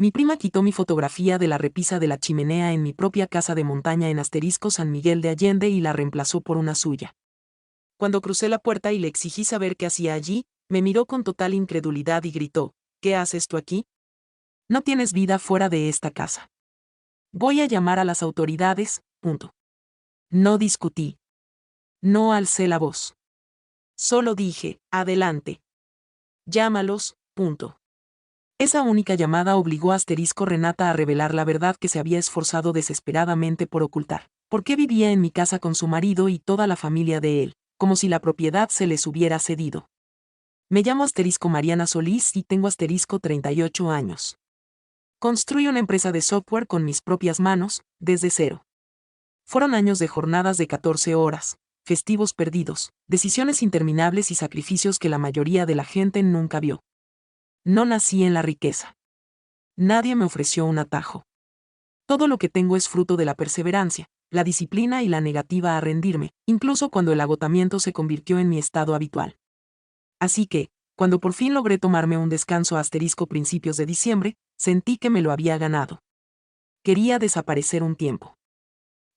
Mi prima quitó mi fotografía de la repisa de la chimenea en mi propia casa de montaña en San Miguel de Allende y la reemplazó por una suya. Cuando crucé la puerta y le exigí saber qué hacía allí, me miró con total incredulidad y gritó: ¿Qué haces tú aquí? No tienes vida fuera de esta casa. Voy a llamar a las autoridades, punto. No discutí. No alcé la voz. Solo dije: adelante. Llámalos, punto. Esa única llamada obligó a Renata a revelar la verdad que se había esforzado desesperadamente por ocultar. ¿Por qué vivía en mi casa con su marido y toda la familia de él, como si la propiedad se les hubiera cedido? Me llamo Mariana Solís y tengo 38 años. Construí una empresa de software con mis propias manos, desde cero. Fueron años de jornadas de 14 horas, festivos perdidos, decisiones interminables y sacrificios que la mayoría de la gente nunca vio. No nací en la riqueza. Nadie me ofreció un atajo. Todo lo que tengo es fruto de la perseverancia, la disciplina y la negativa a rendirme, incluso cuando el agotamiento se convirtió en mi estado habitual. Así que, cuando por fin logré tomarme un descanso principios de diciembre, sentí que me lo había ganado. Quería desaparecer un tiempo.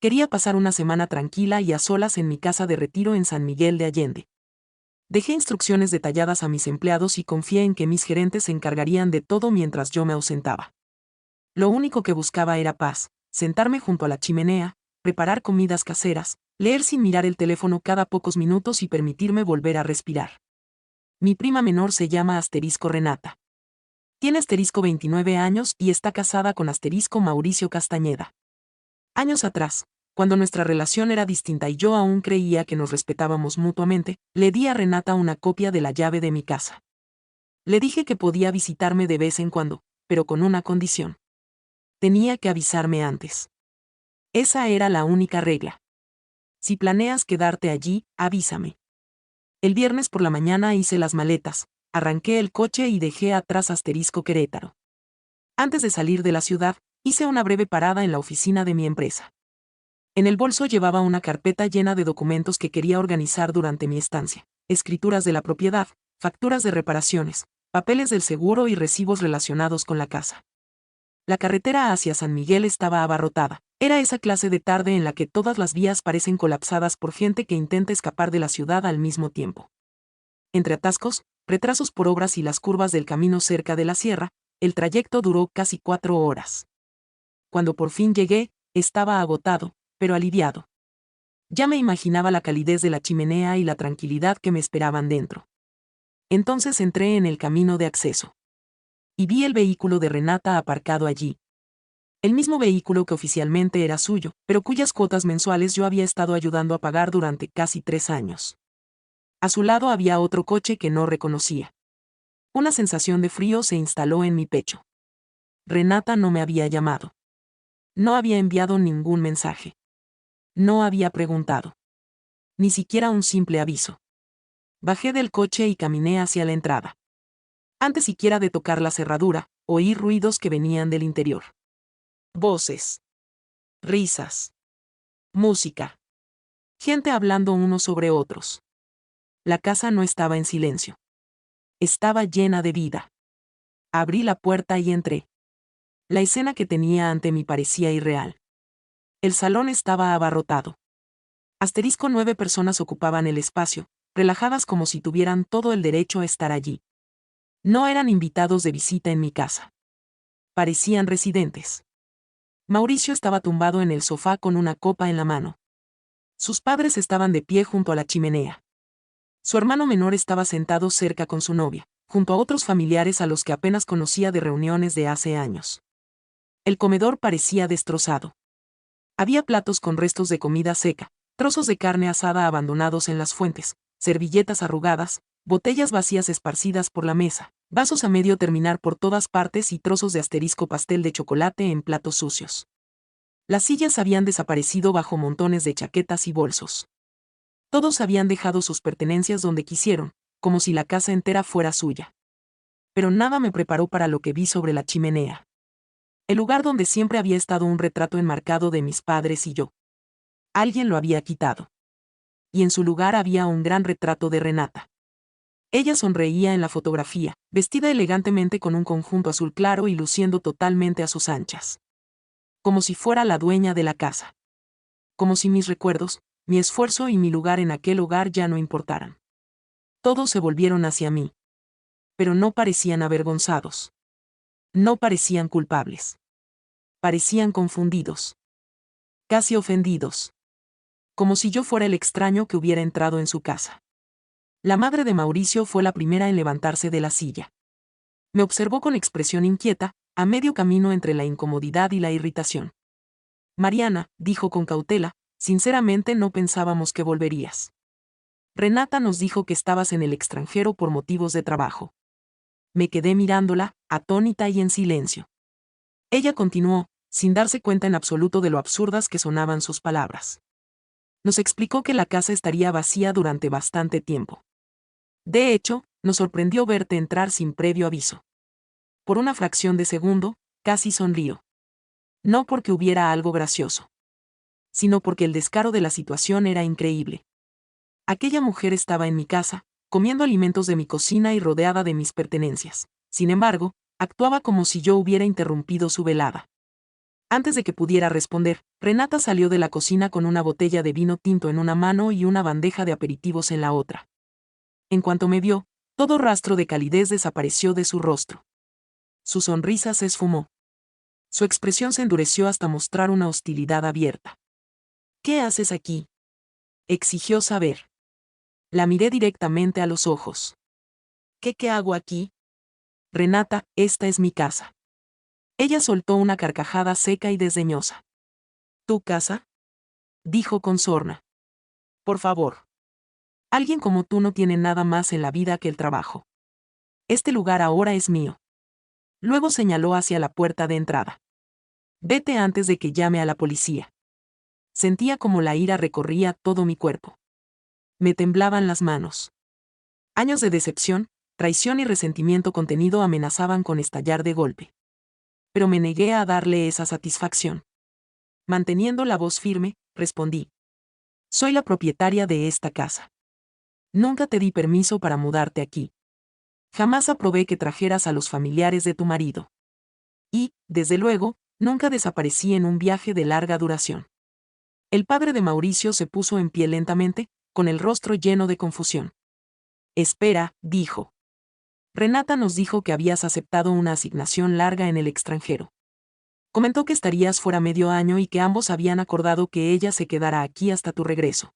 Quería pasar una semana tranquila y a solas en mi casa de retiro en San Miguel de Allende. Dejé instrucciones detalladas a mis empleados y confié en que mis gerentes se encargarían de todo mientras yo me ausentaba. Lo único que buscaba era paz, sentarme junto a la chimenea, preparar comidas caseras, leer sin mirar el teléfono cada pocos minutos y permitirme volver a respirar. Mi prima menor se llama Renata. Tiene 29 años y está casada con Mauricio Castañeda. Años atrás, cuando nuestra relación era distinta y yo aún creía que nos respetábamos mutuamente, le di a Renata una copia de la llave de mi casa. Le dije que podía visitarme de vez en cuando, pero con una condición. Tenía que avisarme antes. Esa era la única regla. Si planeas quedarte allí, avísame. El viernes por la mañana hice las maletas, arranqué el coche y dejé atrás Querétaro. Antes de salir de la ciudad, hice una breve parada en la oficina de mi empresa. En el bolso llevaba una carpeta llena de documentos que quería organizar durante mi estancia: escrituras de la propiedad, facturas de reparaciones, papeles del seguro y recibos relacionados con la casa. La carretera hacia San Miguel estaba abarrotada. Era esa clase de tarde en la que todas las vías parecen colapsadas por gente que intenta escapar de la ciudad al mismo tiempo. Entre atascos, retrasos por obras y las curvas del camino cerca de la sierra, el trayecto duró casi 4 horas. Cuando por fin llegué, estaba agotado, pero aliviado. Ya me imaginaba la calidez de la chimenea y la tranquilidad que me esperaban dentro. Entonces entré en el camino de acceso. Y vi el vehículo de Renata aparcado allí. El mismo vehículo que oficialmente era suyo, pero cuyas cuotas mensuales yo había estado ayudando a pagar durante casi 3 años. A su lado había otro coche que no reconocía. Una sensación de frío se instaló en mi pecho. Renata no me había llamado. No había enviado ningún mensaje. No había preguntado. Ni siquiera un simple aviso. Bajé del coche y caminé hacia la entrada. Antes siquiera de tocar la cerradura, oí ruidos que venían del interior. Voces. Risas. Música. Gente hablando unos sobre otros. La casa no estaba en silencio. Estaba llena de vida. Abrí la puerta y entré. La escena que tenía ante mí parecía irreal. El salón estaba abarrotado. 9 personas ocupaban el espacio, relajadas como si tuvieran todo el derecho a estar allí. No eran invitados de visita en mi casa. Parecían residentes. Mauricio estaba tumbado en el sofá con una copa en la mano. Sus padres estaban de pie junto a la chimenea. Su hermano menor estaba sentado cerca con su novia, junto a otros familiares a los que apenas conocía de reuniones de hace años. El comedor parecía destrozado. Había platos con restos de comida seca, trozos de carne asada abandonados en las fuentes, servilletas arrugadas, botellas vacías esparcidas por la mesa, vasos a medio terminar por todas partes y trozos de pastel de chocolate en platos sucios. Las sillas habían desaparecido bajo montones de chaquetas y bolsos. Todos habían dejado sus pertenencias donde quisieron, como si la casa entera fuera suya. Pero nada me preparó para lo que vi sobre la chimenea. El lugar donde siempre había estado un retrato enmarcado de mis padres y yo. Alguien lo había quitado. Y en su lugar había un gran retrato de Renata. Ella sonreía en la fotografía, vestida elegantemente con un conjunto azul claro y luciendo totalmente a sus anchas. Como si fuera la dueña de la casa. Como si mis recuerdos, mi esfuerzo y mi lugar en aquel hogar ya no importaran. Todos se volvieron hacia mí. Pero no parecían avergonzados. No parecían culpables. Parecían confundidos. Casi ofendidos. Como si yo fuera el extraño que hubiera entrado en su casa. La madre de Mauricio fue la primera en levantarse de la silla. Me observó con expresión inquieta, a medio camino entre la incomodidad y la irritación. Mariana, dijo con cautela, sinceramente no pensábamos que volverías. Renata nos dijo que estabas en el extranjero por motivos de trabajo. Me quedé mirándola, atónita y en silencio. Ella continuó, sin darse cuenta en absoluto de lo absurdas que sonaban sus palabras. Nos explicó que la casa estaría vacía durante bastante tiempo. De hecho, nos sorprendió verte entrar sin previo aviso. Por una fracción de segundo, casi sonrió. No porque hubiera algo gracioso, sino porque el descaro de la situación era increíble. Aquella mujer estaba en mi casa, comiendo alimentos de mi cocina y rodeada de mis pertenencias. Sin embargo, actuaba como si yo hubiera interrumpido su velada. Antes de que pudiera responder, Renata salió de la cocina con una botella de vino tinto en una mano y una bandeja de aperitivos en la otra. En cuanto me vio, todo rastro de calidez desapareció de su rostro. Su sonrisa se esfumó. Su expresión se endureció hasta mostrar una hostilidad abierta. ¿Qué haces aquí?, exigió saber. La miré directamente a los ojos. ¿Qué hago aquí? Renata, esta es mi casa. Ella soltó una carcajada seca y desdeñosa. ¿Tu casa?, dijo con sorna. Por favor. Alguien como tú no tiene nada más en la vida que el trabajo. Este lugar ahora es mío. Luego señaló hacia la puerta de entrada. Vete antes de que llame a la policía. Sentía como la ira recorría todo mi cuerpo. Me temblaban las manos. Años de decepción, traición y resentimiento contenido amenazaban con estallar de golpe. Pero me negué a darle esa satisfacción. Manteniendo la voz firme, respondí. Soy la propietaria de esta casa. Nunca te di permiso para mudarte aquí. Jamás aprobé que trajeras a los familiares de tu marido. Y, desde luego, nunca desaparecí en un viaje de larga duración. El padre de Mauricio se puso en pie lentamente, con el rostro lleno de confusión. Espera, dijo. Renata nos dijo que habías aceptado una asignación larga en el extranjero. Comentó que estarías fuera medio año y que ambos habían acordado que ella se quedara aquí hasta tu regreso.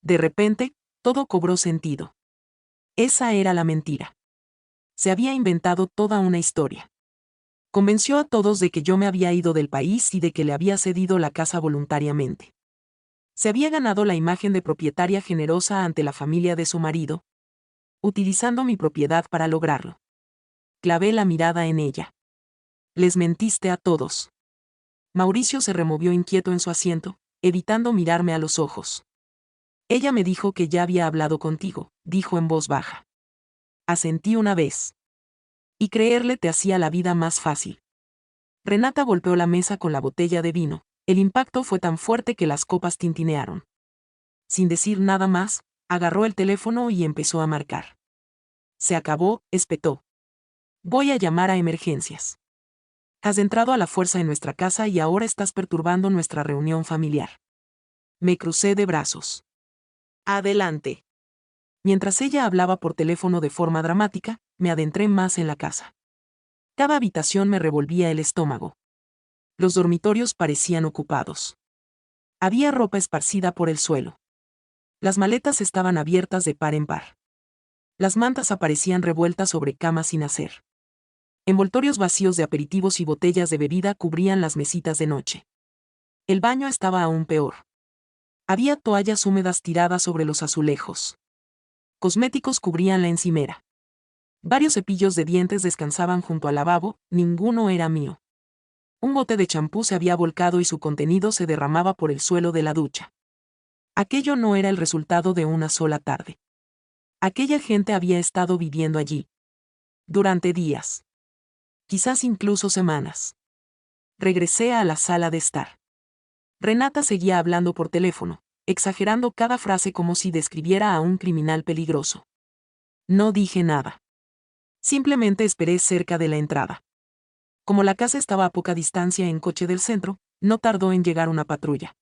De repente, todo cobró sentido. Esa era la mentira. Se había inventado toda una historia. Convenció a todos de que yo me había ido del país y de que le había cedido la casa voluntariamente. Se había ganado la imagen de propietaria generosa ante la familia de su marido, utilizando mi propiedad para lograrlo. Clavé la mirada en ella. Les mentiste a todos. Mauricio se removió inquieto en su asiento, evitando mirarme a los ojos. Ella me dijo que ya había hablado contigo, dijo en voz baja. Asentí una vez. Y creerle te hacía la vida más fácil. Renata golpeó la mesa con la botella de vino. El impacto fue tan fuerte que las copas tintinearon. Sin decir nada más, agarró el teléfono y empezó a marcar. Se acabó, espetó. Voy a llamar a emergencias. Has entrado a la fuerza en nuestra casa y ahora estás perturbando nuestra reunión familiar. Me crucé de brazos. Adelante. Mientras ella hablaba por teléfono de forma dramática, me adentré más en la casa. Cada habitación me revolvía el estómago. Los dormitorios parecían ocupados. Había ropa esparcida por el suelo. Las maletas estaban abiertas de par en par. Las mantas aparecían revueltas sobre camas sin hacer. Envoltorios vacíos de aperitivos y botellas de bebida cubrían las mesitas de noche. El baño estaba aún peor. Había toallas húmedas tiradas sobre los azulejos. Cosméticos cubrían la encimera. Varios cepillos de dientes descansaban junto al lavabo, ninguno era mío. Un bote de champú se había volcado y su contenido se derramaba por el suelo de la ducha. Aquello no era el resultado de una sola tarde. Aquella gente había estado viviendo allí. Durante días. Quizás incluso semanas. Regresé a la sala de estar. Renata seguía hablando por teléfono, exagerando cada frase como si describiera a un criminal peligroso. No dije nada. Simplemente esperé cerca de la entrada. Como la casa estaba a poca distancia en coche del centro, no tardó en llegar una patrulla.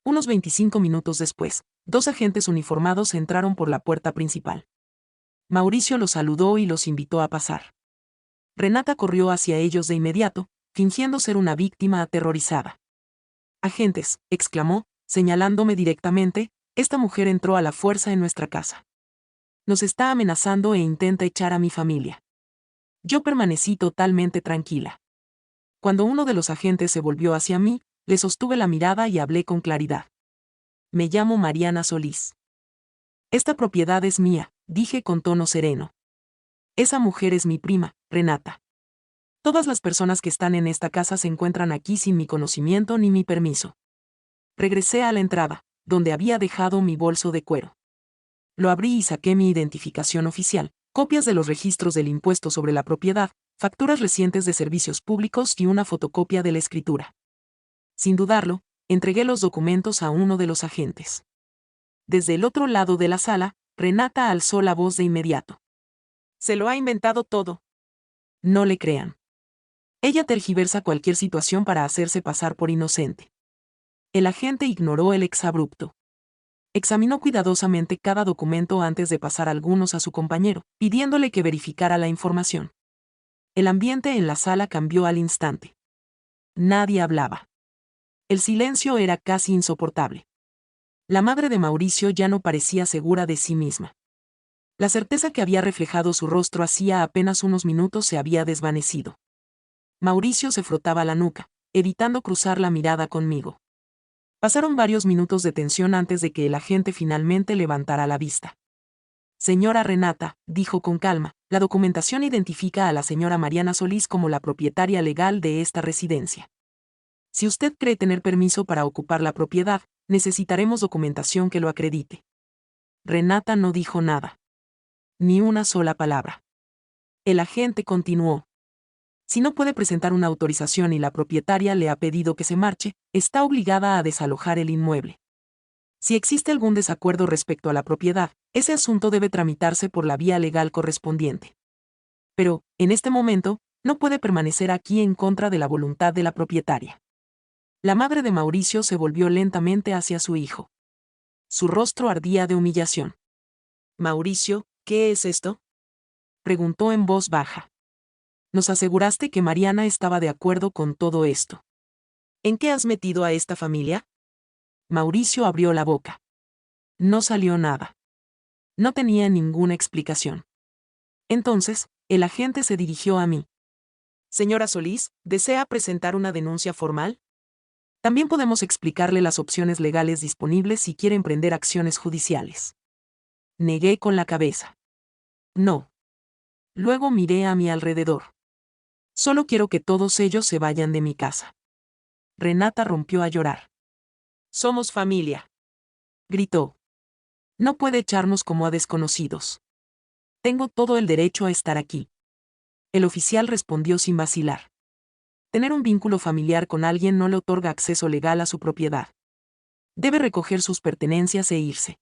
Unos 25 minutos después, 2 agentes uniformados entraron por la puerta principal. Mauricio los saludó y los invitó a pasar. Renata corrió hacia ellos de inmediato, fingiendo ser una víctima aterrorizada. «Agentes», exclamó, señalándome directamente, «esta mujer entró a la fuerza en nuestra casa. Nos está amenazando e intenta echar a mi familia». Yo permanecí totalmente tranquila. Cuando uno de los agentes se volvió hacia mí, le sostuve la mirada y hablé con claridad. «Me llamo Mariana Solís. Esta propiedad es mía», dije con tono sereno. «Esa mujer es mi prima, Renata. Todas las personas que están en esta casa se encuentran aquí sin mi conocimiento ni mi permiso». Regresé a la entrada, donde había dejado mi bolso de cuero. Lo abrí y saqué mi identificación oficial, copias de los registros del impuesto sobre la propiedad, facturas recientes de servicios públicos y una fotocopia de la escritura. Sin dudarlo, entregué los documentos a uno de los agentes. Desde el otro lado de la sala, Renata alzó la voz de inmediato. «Se lo ha inventado todo». No le crean. Ella tergiversa cualquier situación para hacerse pasar por inocente. El agente ignoró el exabrupto. Examinó cuidadosamente cada documento antes de pasar algunos a su compañero, pidiéndole que verificara la información. El ambiente en la sala cambió al instante. Nadie hablaba. El silencio era casi insoportable. La madre de Mauricio ya no parecía segura de sí misma. La certeza que había reflejado su rostro hacía apenas unos minutos se había desvanecido. Mauricio se frotaba la nuca, evitando cruzar la mirada conmigo. Pasaron varios minutos de tensión antes de que el agente finalmente levantara la vista. «Señora Renata», dijo con calma, «la documentación identifica a la señora Mariana Solís como la propietaria legal de esta residencia. Si usted cree tener permiso para ocupar la propiedad, necesitaremos documentación que lo acredite». Renata no dijo nada. Ni una sola palabra. El agente continuó. «Si no puede presentar una autorización y la propietaria le ha pedido que se marche, está obligada a desalojar el inmueble. Si existe algún desacuerdo respecto a la propiedad, ese asunto debe tramitarse por la vía legal correspondiente. Pero, en este momento, no puede permanecer aquí en contra de la voluntad de la propietaria». La madre de Mauricio se volvió lentamente hacia su hijo. Su rostro ardía de humillación. «Mauricio, ¿qué es esto?», preguntó en voz baja. «Nos aseguraste que Mariana estaba de acuerdo con todo esto. ¿En qué has metido a esta familia?». Mauricio abrió la boca. No salió nada. No tenía ninguna explicación. Entonces, el agente se dirigió a mí. «Señora Solís, ¿desea presentar una denuncia formal? También podemos explicarle las opciones legales disponibles si quiere emprender acciones judiciales». Negué con la cabeza. «No». Luego miré a mi alrededor. «Solo quiero que todos ellos se vayan de mi casa». Renata rompió a llorar. «Somos familia», gritó. «No puede echarnos como a desconocidos. Tengo todo el derecho a estar aquí». El oficial respondió sin vacilar. Tener un vínculo familiar con alguien no le otorga acceso legal a su propiedad. Debe recoger sus pertenencias e irse.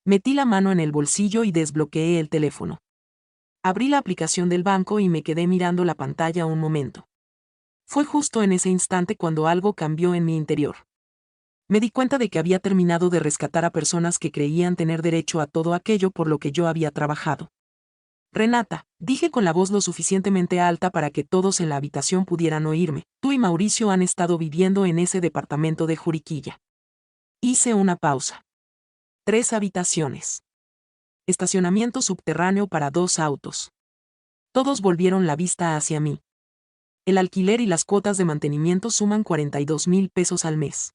Metí la mano en el bolsillo y desbloqueé el teléfono. Abrí la aplicación del banco y me quedé mirando la pantalla un momento. Fue justo en ese instante cuando algo cambió en mi interior. Me di cuenta de que había terminado de rescatar a personas que creían tener derecho a todo aquello por lo que yo había trabajado. «Renata», dije con la voz lo suficientemente alta para que todos en la habitación pudieran oírme, «tú y Mauricio han estado viviendo en ese departamento de Juriquilla». Hice una pausa. 3 habitaciones. Estacionamiento subterráneo para 2 autos. Todos volvieron la vista hacia mí. El alquiler y las cuotas de mantenimiento suman 42,000 pesos al mes.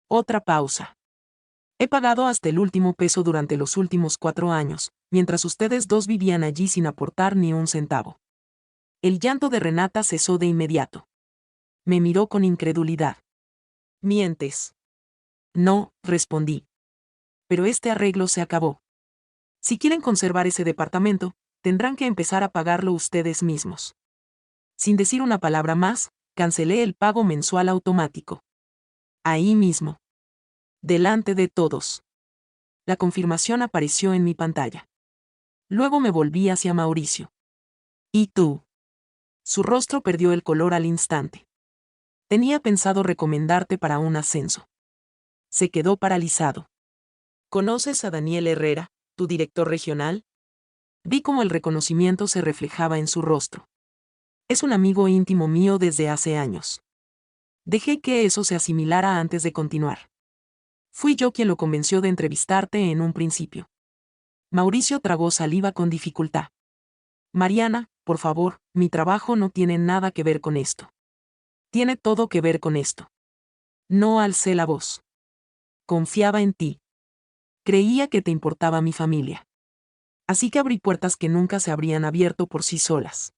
Otra pausa. He pagado hasta el último peso durante los últimos 4 años, mientras ustedes dos vivían allí sin aportar ni un centavo. El llanto de Renata cesó de inmediato. Me miró con incredulidad. «¿Mientes?». «No», respondí. «Pero este arreglo se acabó. Si quieren conservar ese departamento, tendrán que empezar a pagarlo ustedes mismos». Sin decir una palabra más, cancelé el pago mensual automático. Ahí mismo. Delante de todos. La confirmación apareció en mi pantalla. Luego me volví hacia Mauricio. ¿Y tú? Su rostro perdió el color al instante. Tenía pensado recomendarte para un ascenso. Se quedó paralizado. ¿Conoces a Daniel Herrera, tu director regional? Vi cómo el reconocimiento se reflejaba en su rostro. Es un amigo íntimo mío desde hace años. Dejé que eso se asimilara antes de continuar. Fui yo quien lo convenció de entrevistarte en un principio. Mauricio tragó saliva con dificultad. Mariana, por favor, mi trabajo no tiene nada que ver con esto. Tiene todo que ver con esto. No alcé la voz. Confiaba en ti. Creía que te importaba mi familia. Así que abrí puertas que nunca se habrían abierto por sí solas.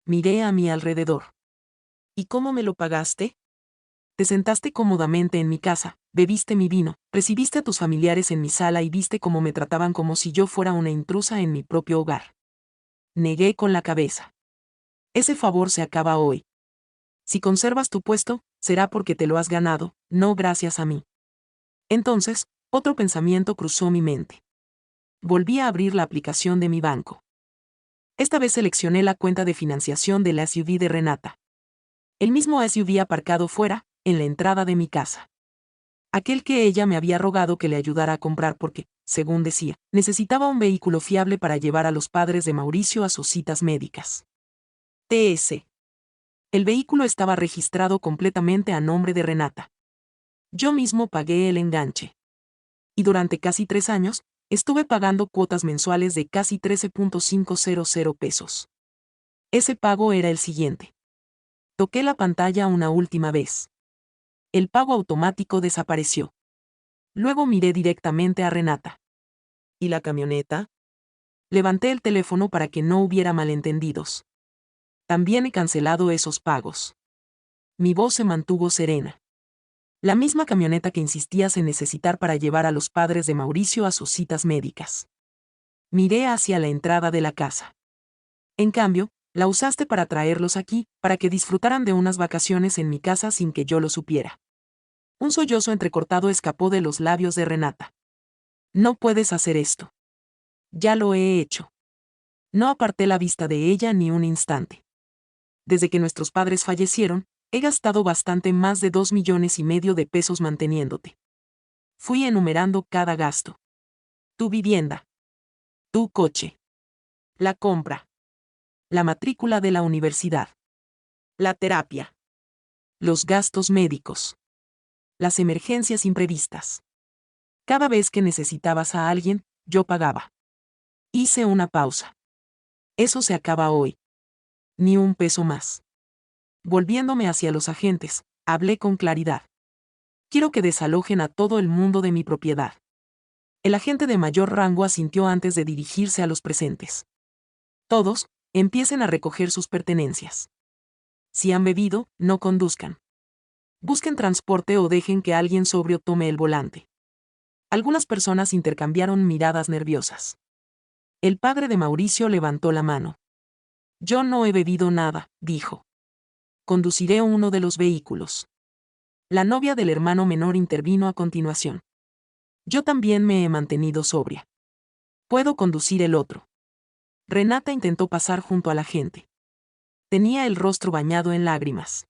Miré a mi alrededor. ¿Y cómo me lo pagaste? Te sentaste cómodamente en mi casa, bebiste mi vino, recibiste a tus familiares en mi sala y viste cómo me trataban como si yo fuera una intrusa en mi propio hogar. Negué con la cabeza. Ese favor se acaba hoy. Si conservas tu puesto, será porque te lo has ganado, no gracias a mí. Entonces, otro pensamiento cruzó mi mente. Volví a abrir la aplicación de mi banco. Esta vez seleccioné la cuenta de financiación del SUV de Renata. El mismo SUV aparcado fuera, en la entrada de mi casa. Aquel que ella me había rogado que le ayudara a comprar porque, según decía, necesitaba un vehículo fiable para llevar a los padres de Mauricio a sus citas médicas. TS. El vehículo estaba registrado completamente a nombre de Renata. Yo mismo pagué el enganche. Y durante casi 3 años, estuve pagando cuotas mensuales de casi 13.500 pesos. Ese pago era el siguiente. Toqué la pantalla una última vez. El pago automático desapareció. Luego miré directamente a Renata. ¿Y la camioneta? Levanté el teléfono para que no hubiera malentendidos. También he cancelado esos pagos. Mi voz se mantuvo serena. La misma camioneta que insistías en necesitar para llevar a los padres de Mauricio a sus citas médicas. Miré hacia la entrada de la casa. En cambio, la usaste para traerlos aquí, para que disfrutaran de unas vacaciones en mi casa sin que yo lo supiera. Un sollozo entrecortado escapó de los labios de Renata. No puedes hacer esto. Ya lo he hecho. No aparté la vista de ella ni un instante. Desde que nuestros padres fallecieron, he gastado bastante más de 2,5 millones de pesos manteniéndote. Fui enumerando cada gasto. Tu vivienda. Tu coche. La compra. La matrícula de la universidad. La terapia. Los gastos médicos. Las emergencias imprevistas. Cada vez que necesitabas a alguien, yo pagaba. Hice una pausa. Eso se acaba hoy. Ni un peso más. Volviéndome hacia los agentes, hablé con claridad. Quiero que desalojen a todo el mundo de mi propiedad. El agente de mayor rango asintió antes de dirigirse a los presentes. Todos, empiecen a recoger sus pertenencias. Si han bebido, no conduzcan. Busquen transporte o dejen que alguien sobrio tome el volante. Algunas personas intercambiaron miradas nerviosas. El padre de Mauricio levantó la mano. Yo no he bebido nada, dijo. Conduciré uno de los vehículos. La novia del hermano menor intervino a continuación. Yo también me he mantenido sobria. Puedo conducir el otro. Renata intentó pasar junto a la gente. Tenía el rostro bañado en lágrimas.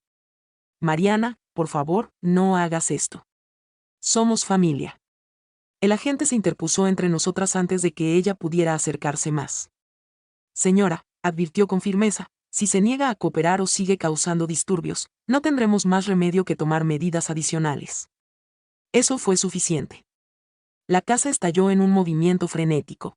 Mariana, por favor, no hagas esto. Somos familia. El agente se interpuso entre nosotras antes de que ella pudiera acercarse más. Señora, advirtió con firmeza, si se niega a cooperar o sigue causando disturbios, no tendremos más remedio que tomar medidas adicionales. Eso fue suficiente. La casa estalló en un movimiento frenético.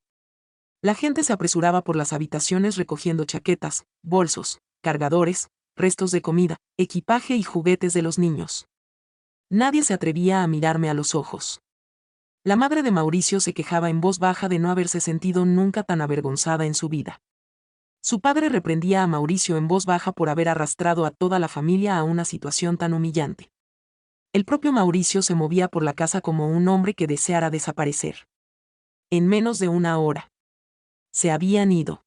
La gente se apresuraba por las habitaciones recogiendo chaquetas, bolsos, cargadores, restos de comida, equipaje y juguetes de los niños. Nadie se atrevía a mirarme a los ojos. La madre de Mauricio se quejaba en voz baja de no haberse sentido nunca tan avergonzada en su vida. Su padre reprendía a Mauricio en voz baja por haber arrastrado a toda la familia a una situación tan humillante. El propio Mauricio se movía por la casa como un hombre que deseara desaparecer. En menos de una hora. Se habían ido.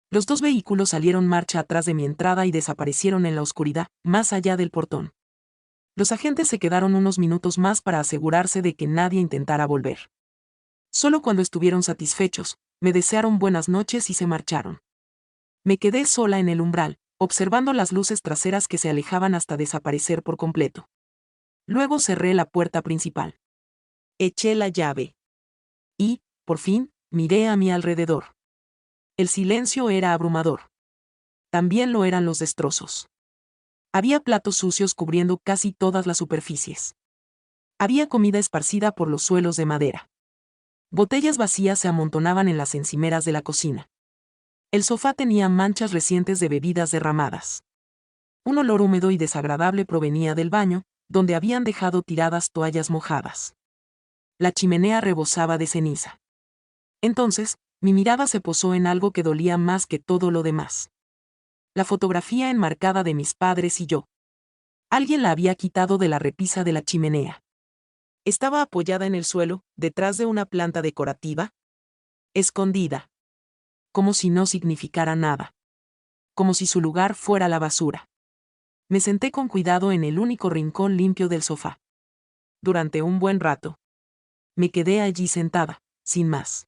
Los 2 vehículos salieron marcha atrás de mi entrada y desaparecieron en la oscuridad, más allá del portón. Los agentes se quedaron unos minutos más para asegurarse de que nadie intentara volver. Solo cuando estuvieron satisfechos, me desearon buenas noches y se marcharon. Me quedé sola en el umbral, observando las luces traseras que se alejaban hasta desaparecer por completo. Luego cerré la puerta principal. Eché la llave. Y, por fin, miré a mi alrededor. El silencio era abrumador. También lo eran los destrozos. Había platos sucios cubriendo casi todas las superficies. Había comida esparcida por los suelos de madera. Botellas vacías se amontonaban en las encimeras de la cocina. El sofá tenía manchas recientes de bebidas derramadas. Un olor húmedo y desagradable provenía del baño, donde habían dejado tiradas toallas mojadas. La chimenea rebosaba de ceniza. Entonces, mi mirada se posó en algo que dolía más que todo lo demás. La fotografía enmarcada de mis padres y yo. Alguien la había quitado de la repisa de la chimenea. Estaba apoyada en el suelo, detrás de una planta decorativa. Escondida. Como si no significara nada. Como si su lugar fuera la basura. Me senté con cuidado en el único rincón limpio del sofá. Durante un buen rato. Me quedé allí sentada, sin más.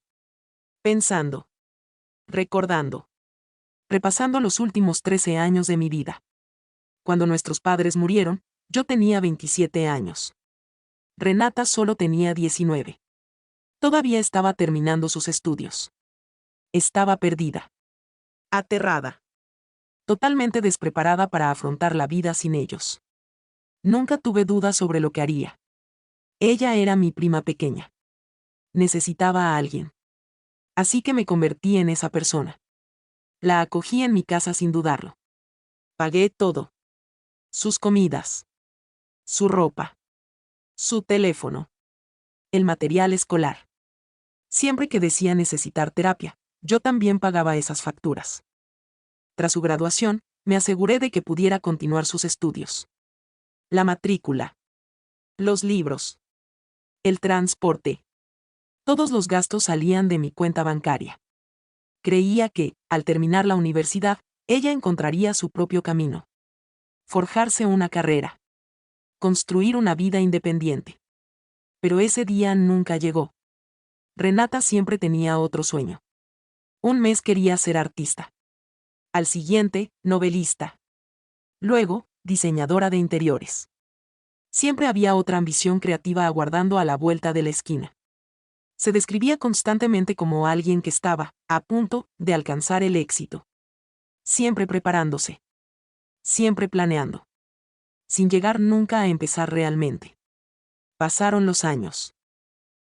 Pensando. Recordando. Repasando los últimos 13 años de mi vida. Cuando nuestros padres murieron, yo tenía 27 años. Renata solo tenía 19. Todavía estaba terminando sus estudios. Estaba perdida. Aterrada. Totalmente despreparada para afrontar la vida sin ellos. Nunca tuve dudas sobre lo que haría. Ella era mi prima pequeña. Necesitaba a alguien. Así que me convertí en esa persona. La acogí en mi casa sin dudarlo. Pagué todo. Sus comidas. Su ropa. Su teléfono. El material escolar. Siempre que decía necesitar terapia, yo también pagaba esas facturas. Tras su graduación, me aseguré de que pudiera continuar sus estudios. La matrícula. Los libros. El transporte. Todos los gastos salían de mi cuenta bancaria. Creía que, al terminar la universidad, ella encontraría su propio camino. Forjarse una carrera. Construir una vida independiente. Pero ese día nunca llegó. Renata siempre tenía otro sueño. Un mes quería ser artista. Al siguiente, novelista. Luego, diseñadora de interiores. Siempre había otra ambición creativa aguardando a la vuelta de la esquina. Se describía constantemente como alguien que estaba, a punto, de alcanzar el éxito. Siempre preparándose. Siempre planeando. Sin llegar nunca a empezar realmente. Pasaron los años.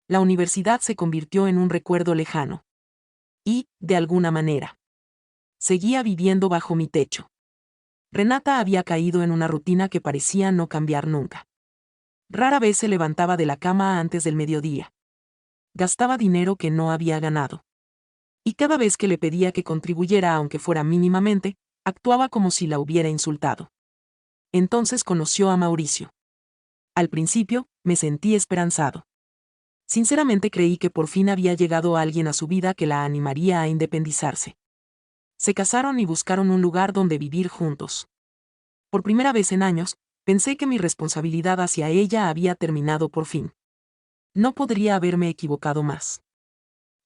La universidad se convirtió en un recuerdo lejano. Y, de alguna manera, seguía viviendo bajo mi techo. Renata había caído en una rutina que parecía no cambiar nunca. Rara vez se levantaba de la cama antes del mediodía. Gastaba dinero que no había ganado. Y cada vez que le pedía que contribuyera aunque fuera mínimamente, actuaba como si la hubiera insultado. Entonces conoció a Mauricio. Al principio, me sentí esperanzado. Sinceramente creí que por fin había llegado alguien a su vida que la animaría a independizarse. Se casaron y buscaron un lugar donde vivir juntos. Por primera vez en años, pensé que mi responsabilidad hacia ella había terminado por fin. No podría haberme equivocado más.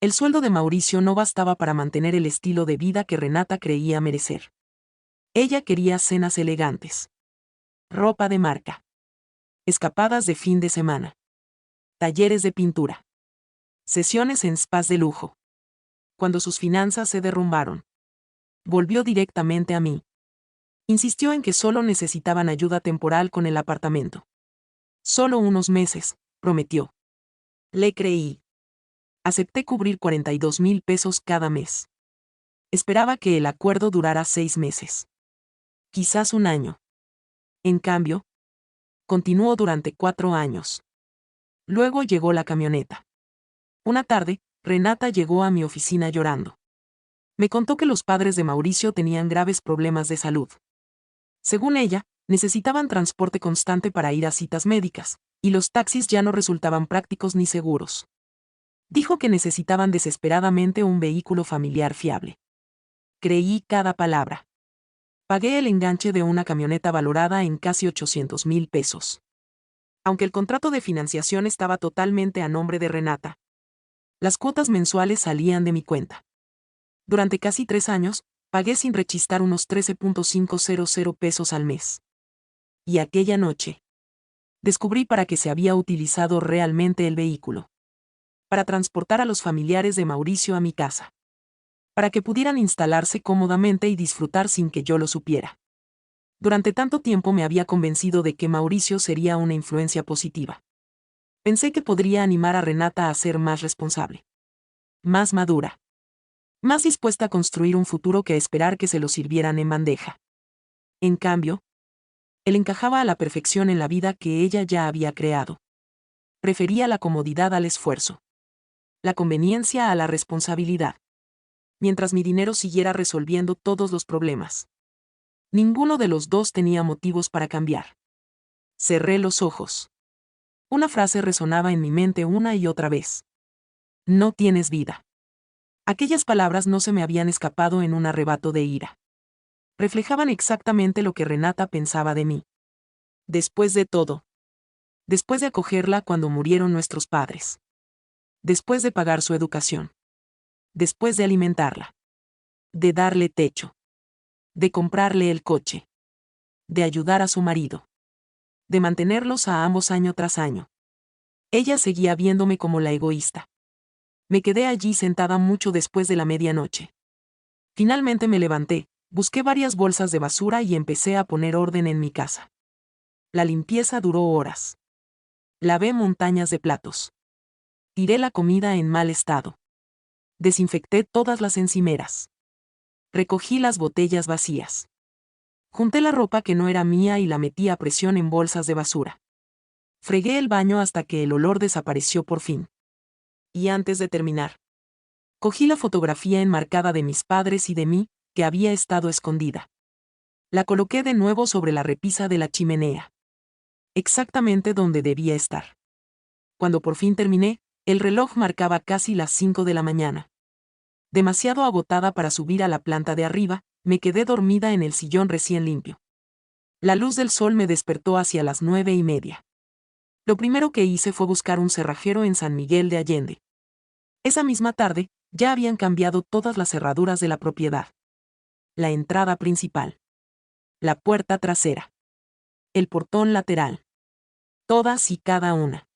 El sueldo de Mauricio no bastaba para mantener el estilo de vida que Renata creía merecer. Ella quería cenas elegantes. Ropa de marca. Escapadas de fin de semana. Talleres de pintura. Sesiones en spas de lujo. Cuando sus finanzas se derrumbaron, volvió directamente a mí. Insistió en que solo necesitaban ayuda temporal con el apartamento. Solo unos meses, prometió. Le creí. Acepté cubrir 42,000 pesos cada mes. Esperaba que el acuerdo durara 6 meses. Quizás un año. En cambio, continuó durante 4 años. Luego llegó la camioneta. Una tarde, Renata llegó a mi oficina llorando. Me contó que los padres de Mauricio tenían graves problemas de salud. Según ella, necesitaban transporte constante para ir a citas médicas, y los taxis ya no resultaban prácticos ni seguros. Dijo que necesitaban desesperadamente un vehículo familiar fiable. Creí cada palabra. Pagué el enganche de una camioneta valorada en casi 800,000 pesos. Aunque el contrato de financiación estaba totalmente a nombre de Renata. Las cuotas mensuales salían de mi cuenta. Durante casi 3 años, pagué sin rechistar unos 13.500 pesos al mes. Y aquella noche, descubrí para qué se había utilizado realmente el vehículo. Para transportar a los familiares de Mauricio a mi casa. Para que pudieran instalarse cómodamente y disfrutar sin que yo lo supiera. Durante tanto tiempo me había convencido de que Mauricio sería una influencia positiva. Pensé que podría animar a Renata a ser más responsable. Más madura. Más dispuesta a construir un futuro que a esperar que se lo sirvieran en bandeja. En cambio, él encajaba a la perfección en la vida que ella ya había creado. Prefería la comodidad al esfuerzo. La conveniencia a la responsabilidad. Mientras mi dinero siguiera resolviendo todos los problemas. Ninguno de los dos tenía motivos para cambiar. Cerré los ojos. Una frase resonaba en mi mente una y otra vez. No tienes vida. Aquellas palabras no se me habían escapado en un arrebato de ira. Reflejaban exactamente lo que Renata pensaba de mí. Después de todo. Después de acogerla cuando murieron nuestros padres. Después de pagar su educación. Después de alimentarla. De darle techo. De comprarle el coche. De ayudar a su marido. De mantenerlos a ambos año tras año. Ella seguía viéndome como la egoísta. Me quedé allí sentada mucho después de la medianoche. Finalmente me levanté, busqué varias bolsas de basura y empecé a poner orden en mi casa. La limpieza duró horas. Lavé montañas de platos. Tiré la comida en mal estado. Desinfecté todas las encimeras. Recogí las botellas vacías. Junté la ropa que no era mía y la metí a presión en bolsas de basura. Fregué el baño hasta que el olor desapareció por fin. Y antes de terminar, cogí la fotografía enmarcada de mis padres y de mí, que había estado escondida. La coloqué de nuevo sobre la repisa de la chimenea. Exactamente donde debía estar. Cuando por fin terminé, el reloj marcaba casi las 5 de la mañana. Demasiado agotada para subir a la planta de arriba, me quedé dormida en el sillón recién limpio. La luz del sol me despertó hacia las 9:30. Lo primero que hice fue buscar un cerrajero en San Miguel de Allende. Esa misma tarde, ya habían cambiado todas las cerraduras de la propiedad. La entrada principal. La puerta trasera. El portón lateral. Todas y cada una.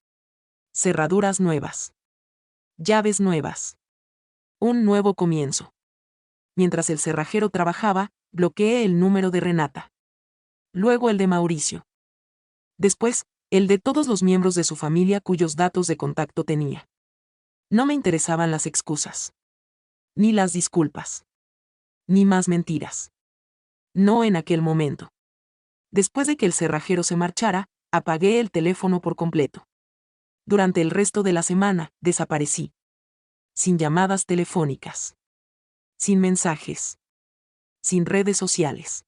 Cerraduras nuevas. Llaves nuevas. Un nuevo comienzo. Mientras el cerrajero trabajaba, bloqueé el número de Renata. Luego el de Mauricio. Después, el de todos los miembros de su familia cuyos datos de contacto tenía. No me interesaban las excusas. Ni las disculpas. Ni más mentiras. No en aquel momento. Después de que el cerrajero se marchara, apagué el teléfono por completo. Durante el resto de la semana, desaparecí. Sin llamadas telefónicas. Sin mensajes. Sin redes sociales.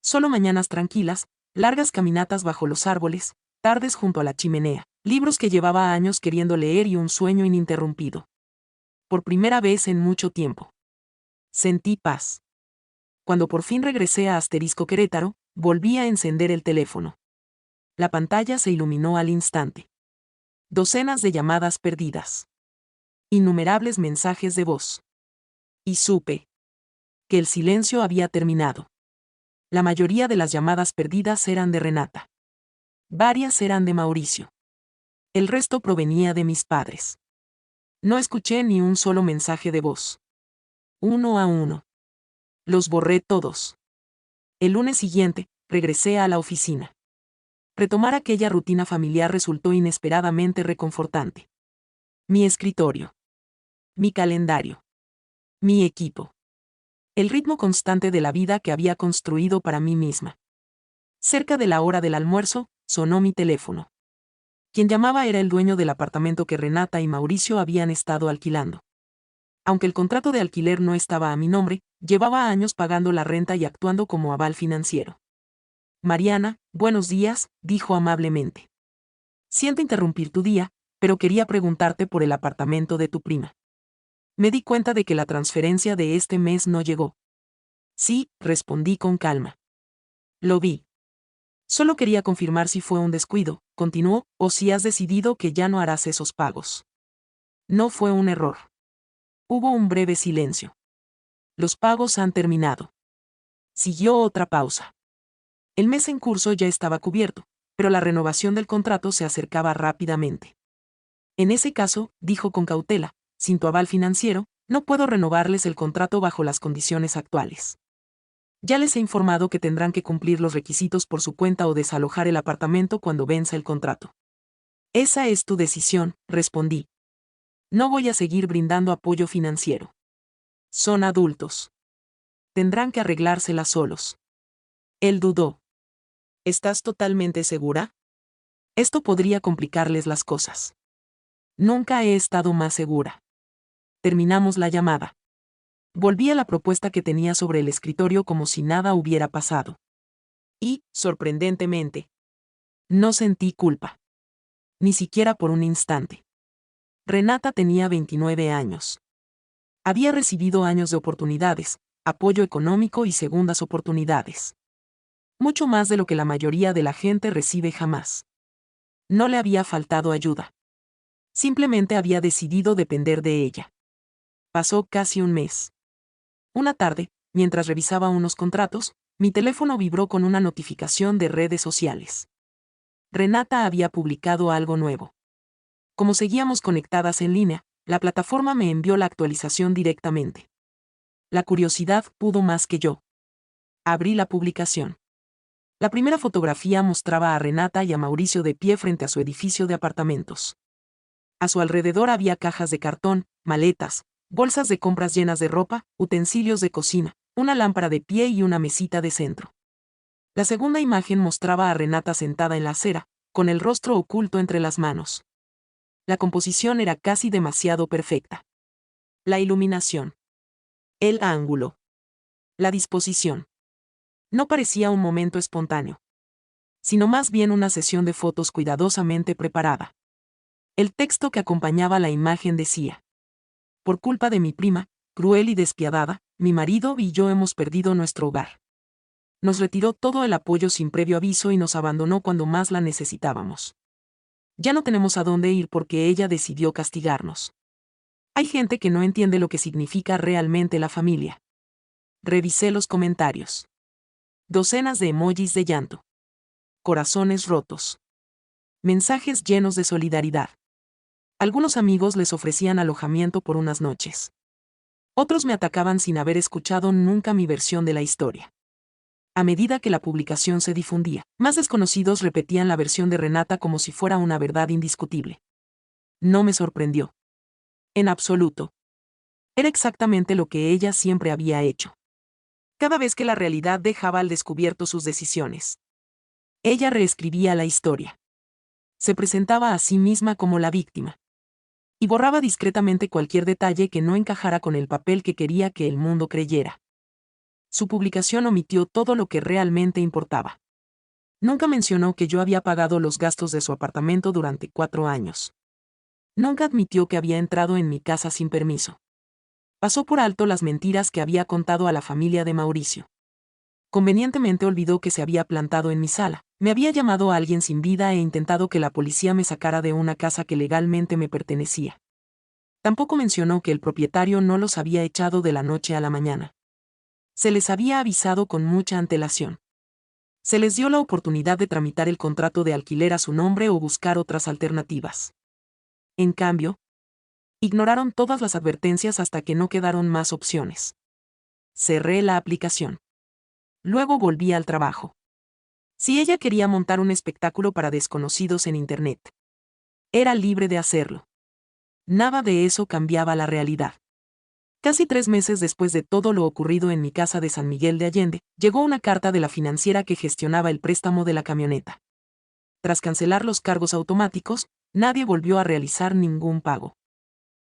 Solo mañanas tranquilas, largas caminatas bajo los árboles, tardes junto a la chimenea, libros que llevaba años queriendo leer y un sueño ininterrumpido. Por primera vez en mucho tiempo. Sentí paz. Cuando por fin regresé a Asterisco Querétaro, volví a encender el teléfono. La pantalla se iluminó al instante. Docenas de llamadas perdidas. Innumerables mensajes de voz. Y supe que el silencio había terminado. La mayoría de las llamadas perdidas eran de Renata. Varias eran de Mauricio. El resto provenía de mis padres. No escuché ni un solo mensaje de voz. Uno a uno. Los borré todos. El lunes siguiente, regresé a la oficina. Retomar aquella rutina familiar resultó inesperadamente reconfortante. Mi escritorio. Mi calendario. Mi equipo. El ritmo constante de la vida que había construido para mí misma. Cerca de la hora del almuerzo, sonó mi teléfono. Quien llamaba era el dueño del apartamento que Renata y Mauricio habían estado alquilando. Aunque el contrato de alquiler no estaba a mi nombre, llevaba años pagando la renta y actuando como aval financiero. Mariana, buenos días, dijo amablemente. Siento interrumpir tu día, pero quería preguntarte por el apartamento de tu prima. Me di cuenta de que la transferencia de este mes no llegó. Sí, respondí con calma. Lo vi. Solo quería confirmar si fue un descuido, continuó, o si has decidido que ya no harás esos pagos. No fue un error. Hubo un breve silencio. Los pagos han terminado. Siguió otra pausa. El mes en curso ya estaba cubierto, pero la renovación del contrato se acercaba rápidamente. En ese caso, dijo con cautela, sin tu aval financiero, no puedo renovarles el contrato bajo las condiciones actuales. Ya les he informado que tendrán que cumplir los requisitos por su cuenta o desalojar el apartamento cuando venza el contrato. Esa es tu decisión, respondí. No voy a seguir brindando apoyo financiero. Son adultos. Tendrán que arreglárselas solos. Él dudó. ¿Estás totalmente segura? Esto podría complicarles las cosas. Nunca he estado más segura. Terminamos la llamada. Volví a la propuesta que tenía sobre el escritorio como si nada hubiera pasado. Y, sorprendentemente, no sentí culpa. Ni siquiera por un instante. Renata tenía 29 años. Había recibido años de oportunidades, apoyo económico y segundas oportunidades. Mucho más de lo que la mayoría de la gente recibe jamás. No le había faltado ayuda. Simplemente había decidido depender de ella. Pasó casi un mes. Una tarde, mientras revisaba unos contratos, mi teléfono vibró con una notificación de redes sociales. Renata había publicado algo nuevo. Como seguíamos conectadas en línea, la plataforma me envió la actualización directamente. La curiosidad pudo más que yo. Abrí la publicación. La primera fotografía mostraba a Renata y a Mauricio de pie frente a su edificio de apartamentos. A su alrededor había cajas de cartón, maletas, bolsas de compras llenas de ropa, utensilios de cocina, una lámpara de pie y una mesita de centro. La segunda imagen mostraba a Renata sentada en la acera, con el rostro oculto entre las manos. La composición era casi demasiado perfecta. La iluminación. El ángulo. La disposición. No parecía un momento espontáneo, sino más bien una sesión de fotos cuidadosamente preparada. El texto que acompañaba la imagen decía: por culpa de mi prima, cruel y despiadada, mi marido y yo hemos perdido nuestro hogar. Nos retiró todo el apoyo sin previo aviso y nos abandonó cuando más la necesitábamos. Ya no tenemos a dónde ir porque ella decidió castigarnos. Hay gente que no entiende lo que significa realmente la familia. Revisé los comentarios. Docenas de emojis de llanto. Corazones rotos. Mensajes llenos de solidaridad. Algunos amigos les ofrecían alojamiento por unas noches. Otros me atacaban sin haber escuchado nunca mi versión de la historia. A medida que la publicación se difundía, más desconocidos repetían la versión de Renata como si fuera una verdad indiscutible. No me sorprendió. En absoluto. Era exactamente lo que ella siempre había hecho. Cada vez que la realidad dejaba al descubierto sus decisiones, ella reescribía la historia. Se presentaba a sí misma como la víctima. Y borraba discretamente cualquier detalle que no encajara con el papel que quería que el mundo creyera. Su publicación omitió todo lo que realmente importaba. Nunca mencionó que yo había pagado los gastos de su apartamento durante 4 años. Nunca admitió que había entrado en mi casa sin permiso. Pasó por alto las mentiras que había contado a la familia de Mauricio. Convenientemente olvidó que se había plantado en mi sala, me había llamado a alguien sin vida e intentado que la policía me sacara de una casa que legalmente me pertenecía. Tampoco mencionó que el propietario no los había echado de la noche a la mañana. Se les había avisado con mucha antelación. Se les dio la oportunidad de tramitar el contrato de alquiler a su nombre o buscar otras alternativas. En cambio, ignoraron todas las advertencias hasta que no quedaron más opciones. Cerré la aplicación. Luego volví al trabajo. Si ella quería montar un espectáculo para desconocidos en Internet, era libre de hacerlo. Nada de eso cambiaba la realidad. Casi 3 meses después de todo lo ocurrido en mi casa de San Miguel de Allende, llegó una carta de la financiera que gestionaba el préstamo de la camioneta. Tras cancelar los cargos automáticos, nadie volvió a realizar ningún pago.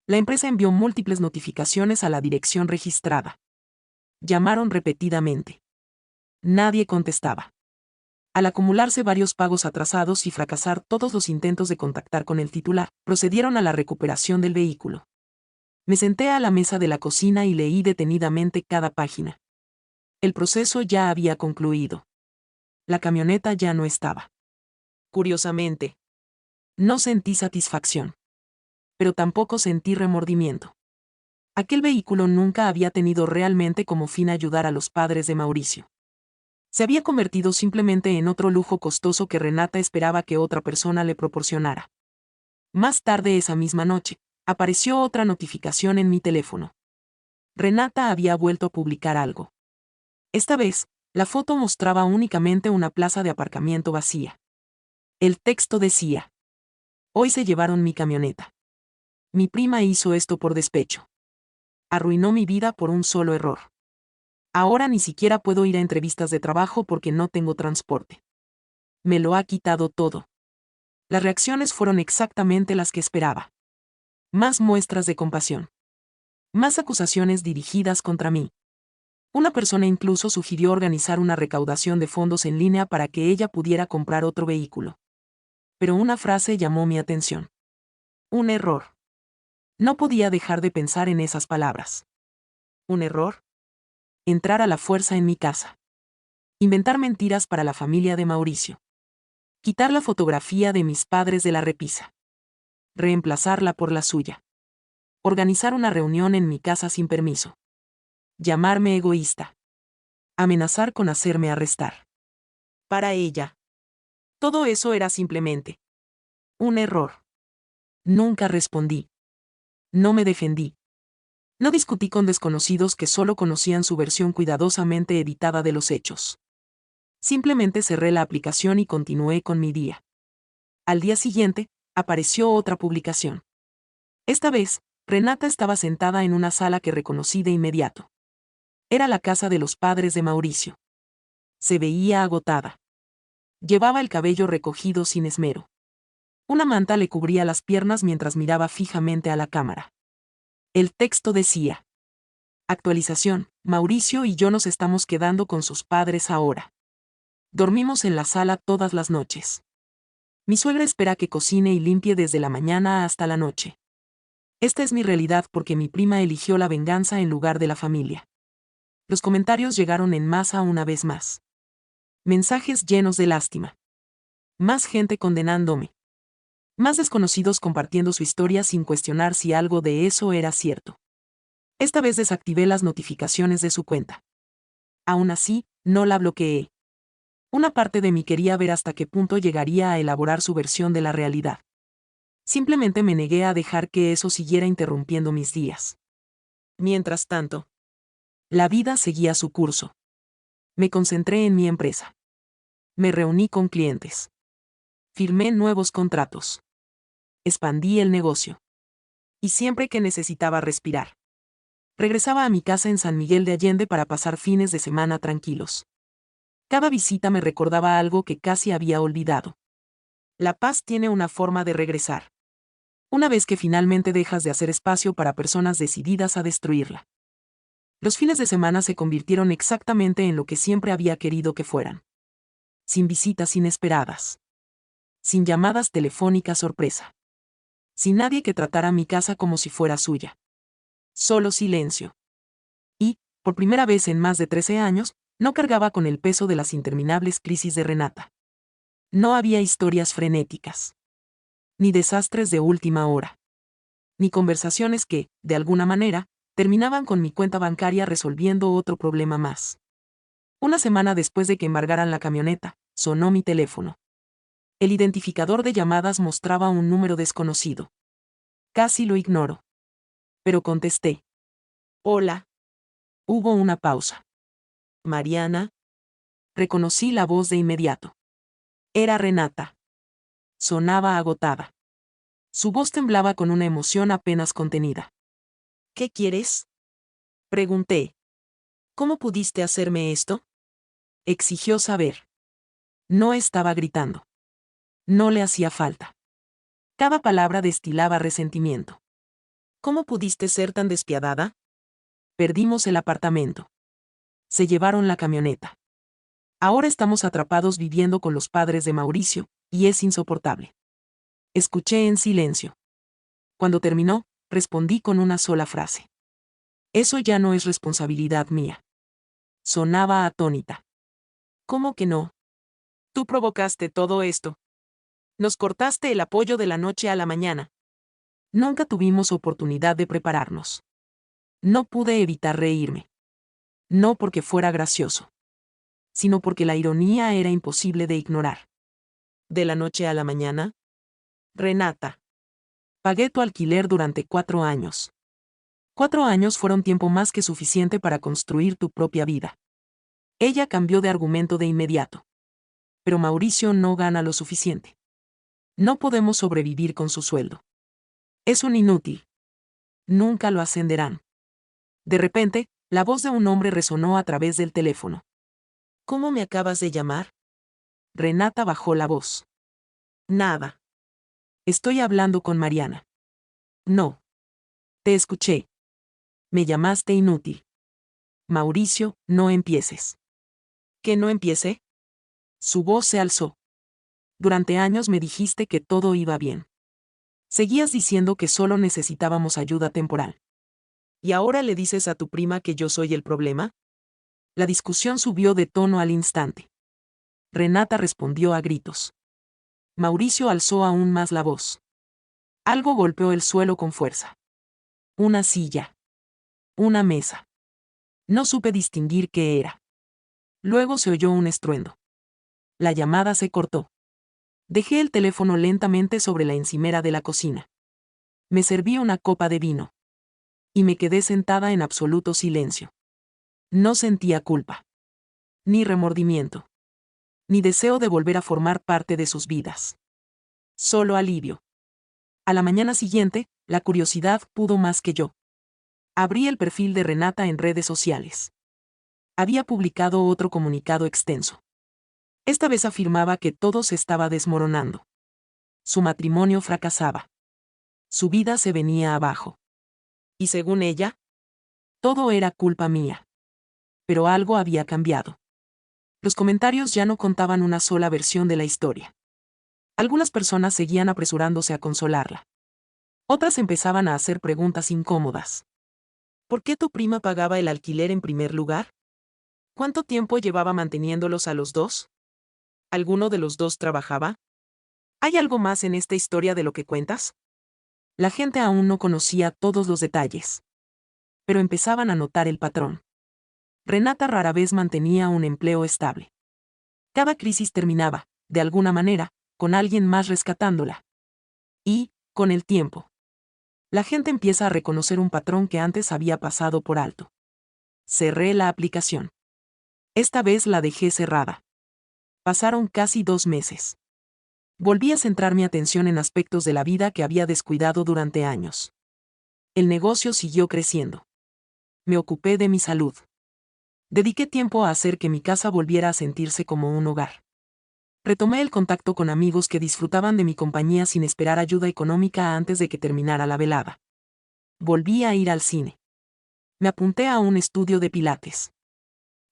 La empresa envió múltiples notificaciones a la dirección registrada. Llamaron repetidamente. Nadie contestaba. Al acumularse varios pagos atrasados y fracasar todos los intentos de contactar con el titular, procedieron a la recuperación del vehículo. Me senté a la mesa de la cocina y leí detenidamente cada página. El proceso ya había concluido. La camioneta ya no estaba. Curiosamente, no sentí satisfacción. pero tampoco sentí remordimiento. Aquel vehículo nunca había tenido realmente como fin ayudar a los padres de Mauricio. Se había convertido simplemente en otro lujo costoso que Renata esperaba que otra persona le proporcionara. Más tarde esa misma noche, apareció otra notificación en mi teléfono. Renata había vuelto a publicar algo. Esta vez, la foto mostraba únicamente una plaza de aparcamiento vacía. El texto decía: hoy se llevaron mi camioneta. Mi prima hizo esto por despecho. Arruinó mi vida por un solo error. Ahora ni siquiera puedo ir a entrevistas de trabajo porque no tengo transporte. Me lo ha quitado todo. Las reacciones fueron exactamente las que esperaba. Más muestras de compasión. Más acusaciones dirigidas contra mí. Una persona incluso sugirió organizar una recaudación de fondos en línea para que ella pudiera comprar otro vehículo. Pero una frase llamó mi atención. Un error. No podía dejar de pensar en esas palabras. ¿Un error? Entrar a la fuerza en mi casa. Inventar mentiras para la familia de Mauricio. Quitar la fotografía de mis padres de la repisa. Reemplazarla por la suya. Organizar una reunión en mi casa sin permiso. Llamarme egoísta. Amenazar con hacerme arrestar. Para ella. Todo eso era simplemente un error. Nunca respondí. No me defendí. No discutí con desconocidos que solo conocían su versión cuidadosamente editada de los hechos. Simplemente cerré la aplicación y continué con mi día. Al día siguiente, apareció otra publicación. Esta vez, Renata estaba sentada en una sala que reconocí de inmediato. Era la casa de los padres de Mauricio. Se veía agotada. Llevaba el cabello recogido sin esmero. Una manta le cubría las piernas mientras miraba fijamente a la cámara. El texto decía: actualización, Mauricio y yo nos estamos quedando con sus padres ahora. Dormimos en la sala todas las noches. Mi suegra espera que cocine y limpie desde la mañana hasta la noche. Esta es mi realidad porque mi prima eligió la venganza en lugar de la familia. Los comentarios llegaron en masa una vez más. Mensajes llenos de lástima. Más gente condenándome. Más desconocidos compartiendo su historia sin cuestionar si algo de eso era cierto. Esta vez desactivé las notificaciones de su cuenta. Aún así, no la bloqueé. Una parte de mí quería ver hasta qué punto llegaría a elaborar su versión de la realidad. Simplemente me negué a dejar que eso siguiera interrumpiendo mis días. Mientras tanto, la vida seguía su curso. Me concentré en mi empresa. Me reuní con clientes. Firmé nuevos contratos. Expandí el negocio. Y siempre que necesitaba respirar, regresaba a mi casa en San Miguel de Allende para pasar fines de semana tranquilos. Cada visita me recordaba algo que casi había olvidado. La paz tiene una forma de regresar. Una vez que finalmente dejas de hacer espacio para personas decididas a destruirla. Los fines de semana se convirtieron exactamente en lo que siempre había querido que fueran. Sin visitas inesperadas. Sin llamadas telefónicas sorpresa. Sin nadie que tratara mi casa como si fuera suya. Solo silencio. Y, por primera vez en más de 13 años, no cargaba con el peso de las interminables crisis de Renata. No había historias frenéticas. Ni desastres de última hora. Ni conversaciones que, de alguna manera, terminaban con mi cuenta bancaria resolviendo otro problema más. Una semana después de que embargaran la camioneta, sonó mi teléfono. El identificador de llamadas mostraba un número desconocido. Casi lo ignoro. Pero contesté. Hola. Hubo una pausa. Mariana. Reconocí la voz de inmediato. Era Renata. Sonaba agotada. Su voz temblaba con una emoción apenas contenida. ¿Qué quieres? Pregunté. ¿Cómo pudiste hacerme esto? Exigió saber. No estaba gritando. No le hacía falta. Cada palabra destilaba resentimiento. ¿Cómo pudiste ser tan despiadada? Perdimos el apartamento. Se llevaron la camioneta. Ahora estamos atrapados viviendo con los padres de Mauricio, y es insoportable. Escuché en silencio. Cuando terminó, respondí con una sola frase. Eso ya no es responsabilidad mía. Sonaba atónita. ¿Cómo que no? Tú provocaste todo esto. Nos cortaste el apoyo de la noche a la mañana. Nunca tuvimos oportunidad de prepararnos. No pude evitar reírme. No porque fuera gracioso, sino porque la ironía era imposible de ignorar. De la noche a la mañana. Renata. Pagué tu alquiler durante 4 años. 4 años fueron tiempo más que suficiente para construir tu propia vida. Ella cambió de argumento de inmediato. Pero Mauricio no gana lo suficiente. No podemos sobrevivir con su sueldo. Es un inútil. Nunca lo ascenderán. De repente, la voz de un hombre resonó a través del teléfono. ¿Cómo me acabas de llamar? Renata bajó la voz. Nada. Estoy hablando con Mariana. No. Te escuché. Me llamaste inútil. Mauricio, no empieces. ¿Que no empiece? Su voz se alzó. Durante años me dijiste que todo iba bien. Seguías diciendo que solo necesitábamos ayuda temporal. ¿Y ahora le dices a tu prima que yo soy el problema? La discusión subió de tono al instante. Renata respondió a gritos. Mauricio alzó aún más la voz. Algo golpeó el suelo con fuerza. Una silla. Una mesa. No supe distinguir qué era. Luego se oyó un estruendo. La llamada se cortó. Dejé el teléfono lentamente sobre la encimera de la cocina. Me serví una copa de vino. Y me quedé sentada en absoluto silencio. No sentía culpa. Ni remordimiento. Ni deseo de volver a formar parte de sus vidas. Solo alivio. A la mañana siguiente, la curiosidad pudo más que yo. Abrí el perfil de Renata en redes sociales. Había publicado otro comunicado extenso. Esta vez afirmaba que todo se estaba desmoronando. Su matrimonio fracasaba. Su vida se venía abajo. Y según ella, todo era culpa mía. Pero algo había cambiado. Los comentarios ya no contaban una sola versión de la historia. Algunas personas seguían apresurándose a consolarla. Otras empezaban a hacer preguntas incómodas. ¿Por qué tu prima pagaba el alquiler en primer lugar? ¿Cuánto tiempo llevaba manteniéndolos a los dos? ¿Alguno de los dos trabajaba? ¿Hay algo más en esta historia de lo que cuentas? La gente aún no conocía todos los detalles. Pero empezaban a notar el patrón. Renata rara vez mantenía un empleo estable. Cada crisis terminaba, de alguna manera, con alguien más rescatándola. Y, con el tiempo, la gente empieza a reconocer un patrón que antes había pasado por alto. Cerré la aplicación. Esta vez la dejé cerrada. Pasaron casi 2 meses. Volví a centrar mi atención en aspectos de la vida que había descuidado durante años. El negocio siguió creciendo. Me ocupé de mi salud. Dediqué tiempo a hacer que mi casa volviera a sentirse como un hogar. Retomé el contacto con amigos que disfrutaban de mi compañía sin esperar ayuda económica antes de que terminara la velada. Volví a ir al cine. Me apunté a un estudio de pilates.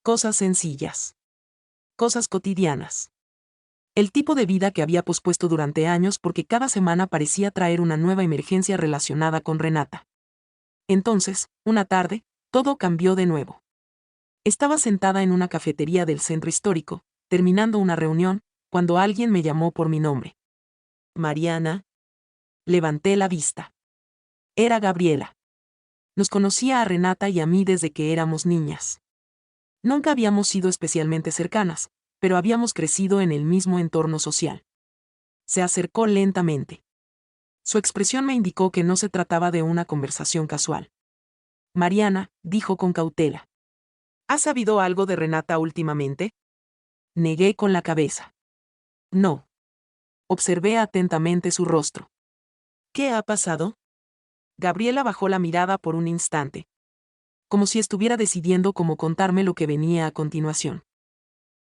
Cosas sencillas. Cosas cotidianas. El tipo de vida que había pospuesto durante años porque cada semana parecía traer una nueva emergencia relacionada con Renata. Entonces, una tarde, todo cambió de nuevo. Estaba sentada en una cafetería del centro histórico, terminando una reunión, cuando alguien me llamó por mi nombre. Mariana. Levanté la vista. Era Gabriela. Nos conocía a Renata y a mí desde que éramos niñas. Nunca habíamos sido especialmente cercanas, pero habíamos crecido en el mismo entorno social. Se acercó lentamente. Su expresión me indicó que no se trataba de una conversación casual. Mariana, dijo con cautela. ¿Has sabido algo de Renata últimamente? Negué con la cabeza. No. Observé atentamente su rostro. ¿Qué ha pasado? Gabriela bajó la mirada por un instante. Como si estuviera decidiendo cómo contarme lo que venía a continuación.